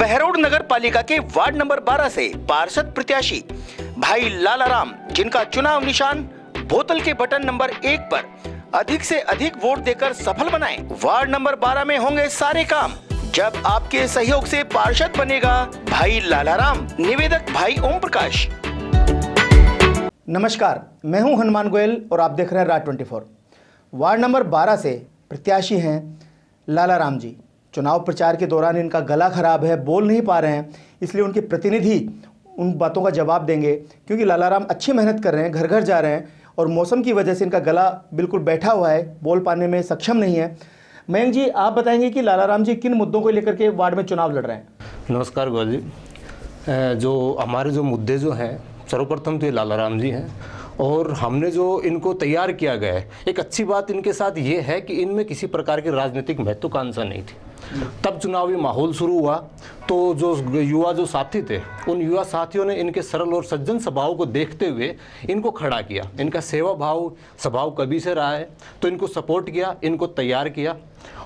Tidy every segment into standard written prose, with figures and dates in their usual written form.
बहरोड नगर पालिका के ward number 12 से पार्षद प्रत्याशी भाई लालाराम, जिनका चुनाव निशान बोतल के बटन नंबर 1 पर अधिक से अधिक वोट देकर सफल बनाएं। वार्ड नंबर 12 में होंगे सारे काम जब आपके सहयोग से पार्षद बनेगा भाई लालाराम। निवेदक भाई ओम प्रकाश। नमस्कार, मैं हूं हनुमान गोयल और आप देख रहे हैं राज 24। वार्ड नंबर 12 से प्रत्याशी हैं लालाराम जी। चुनाव प्रचार के दौरान इनका गला खराब है, बोल नहीं पा रहे हैं, इसलिए उनके प्रतिनिधि उन बातों का जवाब देंगे। क्योंकि लालाराम अच्छी मेहनत कर रहे हैं, घर घर जा रहे हैं और मौसम की वजह से इनका गला बिल्कुल बैठा हुआ है, बोल पाने में सक्षम नहीं है। मयंक जी, आप बताएंगे कि लालाराम जी किन मुद्दों को लेकर के वार्ड में चुनाव लड़ रहे हैं? नमस्कार गोयल जी। जो हमारे जो मुद्दे जो हैं, सर्वप्रथम तो ये लालाराम जी हैं और हमने जो इनको तैयार किया गया है, एक अच्छी बात इनके साथ ये है कि इनमें किसी प्रकार की राजनीतिक महत्वाकांक्षा नहीं थी। तब चुनावी माहौल शुरू हुआ तो जो युवा जो साथी थे, उन युवा साथियों ने इनके सरल और सज्जन स्वभाव को देखते हुए इनको खड़ा किया। इनका सेवा भाव स्वभाव कभी से रहा है, तो इनको सपोर्ट किया, इनको तैयार किया।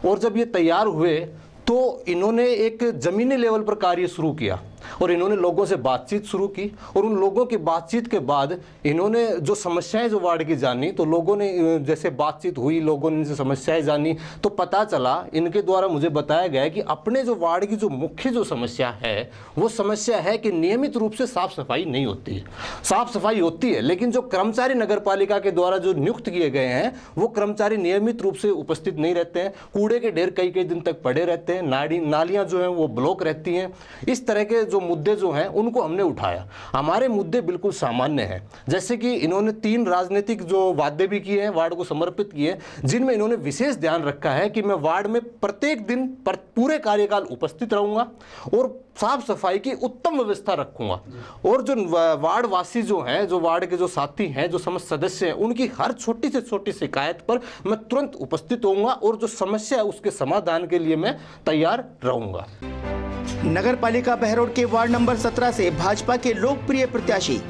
और जब ये तैयार हुए तो इन्होंने एक ज़मीनी लेवल पर कार्य शुरू किया और इन्होंने लोगों से बातचीत शुरू की। और उन लोगों की बातचीत के बाद इन्होंने जो समस्याएं जो वार्ड की जानी, तो लोगों ने जैसे बातचीत हुई, लोगों ने इनसे समस्याएं जानी, तो पता चला, इनके द्वारा मुझे बताया गया कि अपने जो वार्ड की जो मुख्य जो समस्या है, वो समस्या है कि नियमित रूप से साफ सफाई नहीं होती है। साफ सफाई होती है लेकिन जो कर्मचारी नगर पालिका के द्वारा जो नियुक्त किए गए हैं, वो कर्मचारी नियमित रूप से उपस्थित नहीं रहते हैं। कूड़े के ढेर कई कई दिन तक पड़े रहते हैं, नालियां जो हैं वो ब्लॉक रहती हैं। इस तरह के जो मुद्दे जो हैं उनको हमने उठाया। हमारे मुद्दे बिल्कुल सामान्य हैं, जैसे कि इन्होंने 3 राजनीतिक जो वादे भी किए हैं, वार्ड को समर्पित किए, जिनमें इन्होंने विशेष ध्यान रखा है कि मैं वार्ड में प्रत्येक दिन पूरे कार्यकाल उपस्थित रहूंगा और साफ सफाई की उत्तम व्यवस्था रखूंगा। और जो वार्ड वासी जो हैं, जो वार्ड के जो साथी हैं, जो समस्त सदस्य हैं, उनकी हर छोटी से छोटी शिकायत पर मैं तुरंत उपस्थित होऊंगा और जो समस्या है उसके समाधान के लिए मैं तैयार रहूंगा। नगर पालिका बहरोड के वार्ड नंबर 17 से भाजपा के लोकप्रिय प्रत्याशी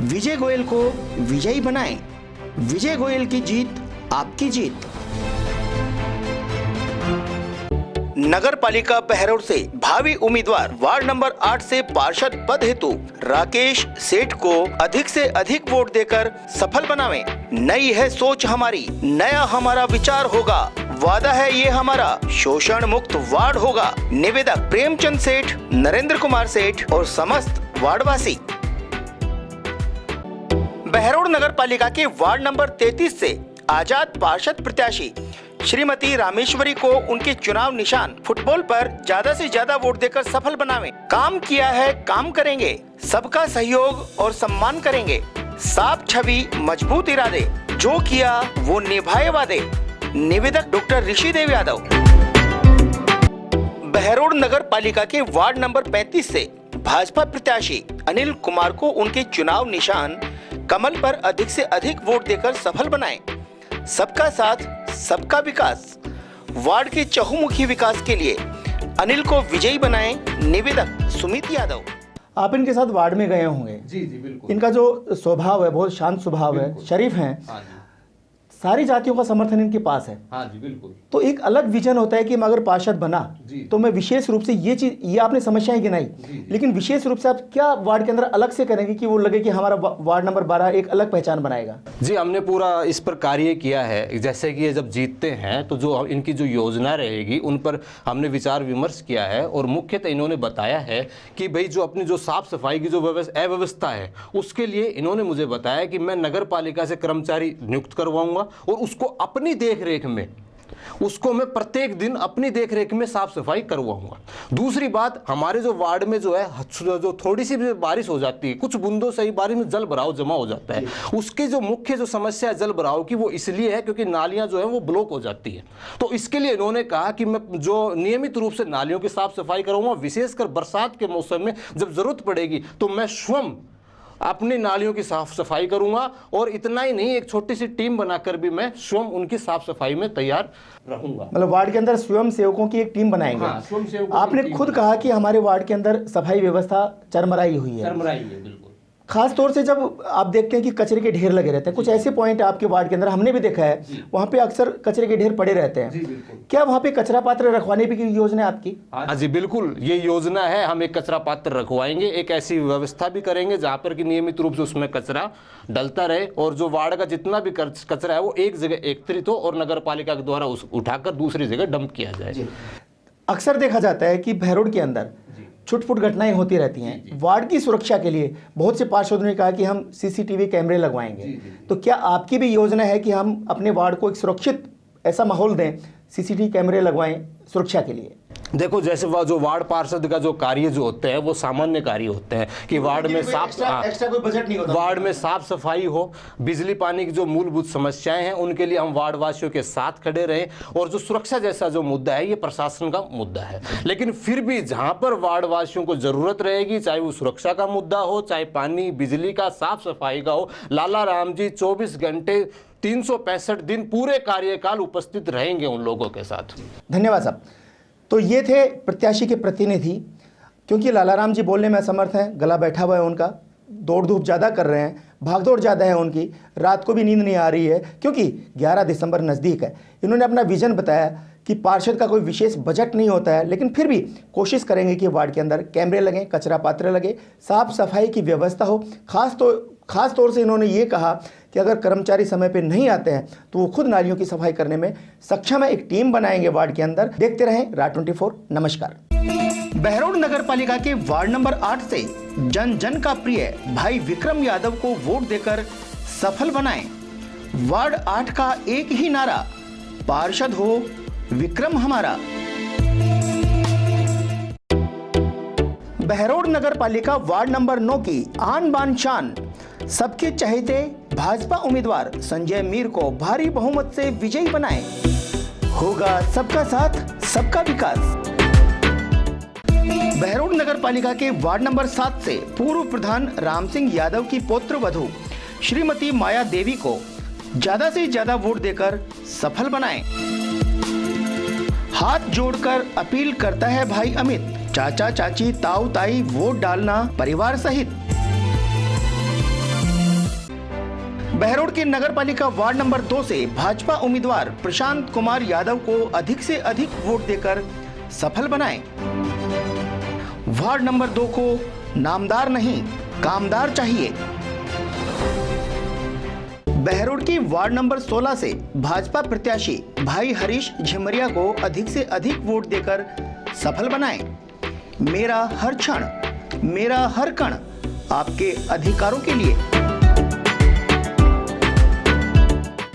विजय गोयल को विजयी बनाएं। विजय गोयल की जीत आपकी जीत। नगर पालिका बहरोड से भावी उम्मीदवार वार्ड नंबर 8 से पार्षद पद हेतु राकेश सेठ को अधिक से अधिक वोट देकर सफल बनावें। नई है सोच हमारी, नया हमारा विचार होगा, वादा है ये हमारा, शोषण मुक्त वार्ड होगा। निवेदक प्रेमचंद सेठ, नरेंद्र कुमार सेठ और समस्त वार्डवासी। बहरोड नगर पालिका के वार्ड नंबर 33 से आजाद पार्षद प्रत्याशी श्रीमती रामेश्वरी को उनके चुनाव निशान फुटबॉल पर ज्यादा से ज्यादा वोट देकर सफल बनावें। काम किया है, काम करेंगे, सबका सहयोग और सम्मान करेंगे, साफ छवि मजबूत इरादे, जो किया वो निभाए वादे। निवेदक डॉक्टर ऋषिदेव यादव। बहरोड नगर पालिका के वार्ड नंबर 35 से भाजपा प्रत्याशी अनिल कुमार को उनके चुनाव निशान कमल पर अधिक से अधिक वोट देकर सफल बनाएं। सबका साथ, सबका विकास, वार्ड के चहुमुखी विकास के लिए अनिल को विजयी बनाएं। निवेदक सुमित यादव। आप इनके साथ वार्ड में गए होंगे। जी जी बिल्कुल। इनका जो स्वभाव है बहुत शांत स्वभाव है, शरीफ हैं। सारी जातियों का समर्थन इनके पास है। हाँ जी बिल्कुल। तो एक अलग विजन होता है कि मैं अगर पार्षद बना तो मैं विशेष रूप से ये आपने समस्याएं गिनाई, लेकिन विशेष रूप से आप क्या वार्ड के अंदर अलग से करेंगे कि वो लगे कि हमारा वार्ड नंबर 12 एक अलग पहचान बनाएगा? जी, हमने पूरा इस पर कार्य किया है। जैसे कि ये जब जीतते हैं तो जो इनकी जो योजना रहेगी उन पर हमने विचार विमर्श किया है और मुख्यतः इन्होंने बताया है कि भाई जो अपनी जो साफ सफाई की जो अव्यवस्था है, उसके लिए इन्होंने मुझे बताया कि मैं नगर पालिका से कर्मचारी नियुक्त करवाऊंगा और उसको अपनी देखरेख में, उसको मैं प्रत्येक दिन अपनी देखरेख में साफ सफाई करवाऊंगा। दूसरी बात, हमारे जो वार्ड में जो है, जो थोड़ी सी भी बारिश हो जाती है, कुछ बूंदों से ही बारिश में जल भराव जमा हो जाता है, उसकी जो मुख्य जो समस्या है जल भराव की, वो इसलिए है क्योंकि नालियां जो है वो ब्लॉक हो जाती है। तो इसके लिए इन्होंने कहा कि मैं जो नियमित रूप से नालियों की साफ सफाई करूंगा, विशेषकर बरसात के मौसम में जब जरूरत पड़ेगी तो मैं स्वयं अपनी नालियों की साफ सफाई करूंगा। और इतना ही नहीं, एक छोटी सी टीम बनाकर भी मैं स्वयं उनकी साफ सफाई में तैयार रहूंगा। मतलब वार्ड के अंदर स्वयं सेवकों की एक टीम बनाएंगे। हाँ, स्वयं सेवकों आपने खुद कहा कि हमारे वार्ड के अंदर सफाई व्यवस्था चरमराई हुई है। चरमराई है बिल्कुल। खास तौर से जब आप देखते हैं कि कचरे के ढेर लगे रहते हैं, कुछ ऐसे पॉइंट आपके वार्ड के अंदर हमने भी देखा है, वहाँ पे अक्सर कचरे के ढेर पड़े रहते हैं। क्या वहाँ पे कचरा पात्र रखवाने की योजना है आपकी? हाँ जी बिल्कुल, ये योजना है। हम एक कचरा पात्र रखवाएंगे, एक ऐसी व्यवस्था भी करेंगे जहाँ पर कि नियमित रूप से उसमें कचरा डलता रहे और जो वार्ड का जितना भी कचरा है वो एक जगह एकत्रित हो और नगर पालिका के द्वारा उस उठाकर दूसरी जगह डंप किया जाए। अक्सर देखा जाता है कि बहरोड के अंदर छुटपुट घटनाएं होती रहती हैं। वार्ड की सुरक्षा के लिए बहुत से पार्षदों ने कहा कि हम सीसीटीवी कैमरे लगवाएंगे। तो क्या आपकी भी योजना है कि हम अपने वार्ड को एक सुरक्षित ऐसा माहौल दें, सीसीटीवी कैमरे लगवाएं सुरक्षा के लिए? देखो, जैसे वह जो वार्ड पार्षद का जो कार्य जो होते हैं वो सामान्य कार्य होते हैं कि वार्ड में एक्स्ट्रा कोई बजट नहीं होता। वार्ड में साफ सफाई हो, बिजली पानी की जो मूलभूत समस्याएं हैं उनके लिए हम वार्ड वासियों के साथ खड़े रहें, और जो सुरक्षा जैसा जो मुद्दा है ये प्रशासन का मुद्दा है। लेकिन फिर भी जहां पर वार्ड वासियों को जरूरत रहेगी, चाहे वो सुरक्षा का मुद्दा हो, चाहे पानी बिजली का, साफ सफाई का हो, लाला राम जी 24 घंटे 365 दिन पूरे कार्यकाल उपस्थित रहेंगे उन लोगों के साथ। धन्यवाद साहब। तो ये थे प्रत्याशी के प्रतिनिधि। क्योंकि लालाराम जी बोलने में असमर्थ हैं, गला बैठा हुआ है उनका, दौड़ धूप ज़्यादा कर रहे हैं, भागदौड़ ज़्यादा है उनकी, रात को भी नींद नहीं आ रही है क्योंकि 11 दिसंबर नज़दीक है। इन्होंने अपना विजन बताया कि पार्षद का कोई विशेष बजट नहीं होता है, लेकिन फिर भी कोशिश करेंगे कि वार्ड के अंदर कैमरे लगें, कचरा पात्र लगे, साफ सफाई की व्यवस्था हो। खास तौर से इन्होंने ये कहा कि अगर कर्मचारी समय पे नहीं आते हैं तो वो खुद नालियों की सफाई करने में सक्षम है। एक टीम बनाएंगे वार्ड के अंदर। देखते रहें राज 24। नमस्कार। बहरोड नगर पालिका के वार्ड नंबर 8 से जन जन का प्रिय भाई विक्रम यादव को वोट देकर सफल बनाएं। वार्ड 8 का एक ही नारा, पार्षद हो विक्रम हमारा। बहरोड नगर पालिका वार्ड नंबर 9 की आन बान शान, सबके चहेते भाजपा उम्मीदवार संजय मीर को भारी बहुमत से विजयी बनाएं। होगा सबका साथ, सबका विकास। बहरोड नगर पालिका के वार्ड नंबर 7 से पूर्व प्रधान राम सिंह यादव की पौत्र वधू श्रीमती माया देवी को ज्यादा से ज्यादा वोट देकर सफल बनाएं। हाथ जोड़कर अपील करता है भाई अमित, चाचा चाची ताऊ ताई वोट डालना परिवार सहित। बहरोड के नगर पालिका वार्ड नंबर 2 से भाजपा उम्मीदवार प्रशांत कुमार यादव को अधिक से अधिक वोट देकर सफल बनाएं। वार्ड नंबर 2 को नामदार नहीं कामदार चाहिए। बहरोड की वार्ड नंबर 16 से भाजपा प्रत्याशी भाई हरीश झिमरिया को अधिक से अधिक वोट देकर सफल बनाएं। मेरा हर क्षण, मेरा हर कण आपके अधिकारों के लिए।